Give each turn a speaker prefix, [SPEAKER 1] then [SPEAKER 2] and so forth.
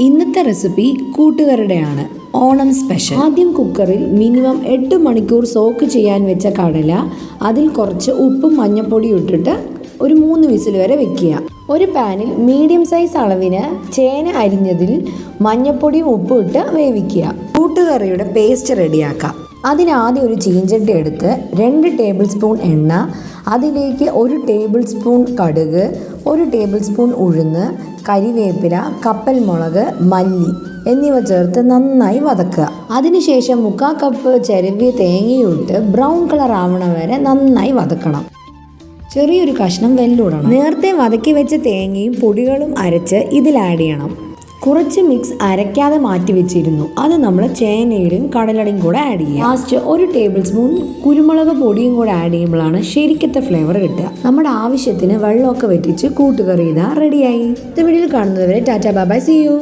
[SPEAKER 1] ഇന്നത്തെ recipe കൂട്ടുകാരുടെയാണ്, Onam special. ആദ്യം കുക്കറിൽ മിനിമം 8 മണിക്കൂർ സോക്ക് ചെയ്യാൻ വെച്ച കടല അതിൽ കുറച്ച് ഉപ്പും മഞ്ഞൾപ്പൊടിയും ഇട്ടിട്ട് ഒരു 3 വിസിൽ വരെ വെക്കുക. ഒരു പാനിൽ മീഡിയം സൈസ് അളവിന് ചേന അരിഞ്ഞതിൽ മഞ്ഞൾപ്പൊടിയും ഉപ്പും ഇട്ട് വേവിക്കുക. കൂട്ടുകറിയുടെ പേസ്റ്റ് റെഡിയാക്കാം. അതിനാദ്യം ഒരു ചീഞ്ചട്ടി എടുത്ത് 2 ടേബിൾ സ്പൂൺ എണ്ണ, അതിലേക്ക് 1 ടേബിൾ സ്പൂൺ കടുക്, 1 ടേബിൾ സ്പൂൺ ഉഴുന്ന്, കരിവേപ്പില, കപ്പൽ മുളക്, മല്ലി എന്നിവ ചേർത്ത് നന്നായി വതക്കുക. അതിനുശേഷം 1/4 കപ്പ് ചിരവിയ തേങ്ങയിട്ട് ബ്രൗൺ കളർ ആവണ വരെ നന്നായി വതക്കണം. ചെറിയൊരു കഷ്ണം വെല്ലൂടണം. നേരത്തെ വതക്കി വെച്ച തേങ്ങയും പൊടികളും അരച്ച് ഇതിൽ ആഡ് ചെയ്യണം. കുറച്ച് മിക്സ് അരയ്ക്കാതെ മാറ്റി വെച്ചിരുന്നു, അത് നമ്മൾ ചേനയുടെയും കടലടയും കൂടെ ആഡ് ചെയ്യുക. ലാസ്റ്റ് 1 ടേബിൾ സ്പൂൺ കുരുമുളക് പൊടിയും കൂടെ ആഡ് ചെയ്യുമ്പോഴാണ് ശരിക്കത്തെ ഫ്ലേവർ കിട്ടുക. നമ്മുടെ ആവശ്യത്തിന് വെള്ളമൊക്കെ വറ്റിച്ച് കൂട്ടുകറി ഇതാ റെഡിയായി. അടുത്ത വീഡിയോയിൽ കാണുന്നതുവരെ tata bye bye, see U.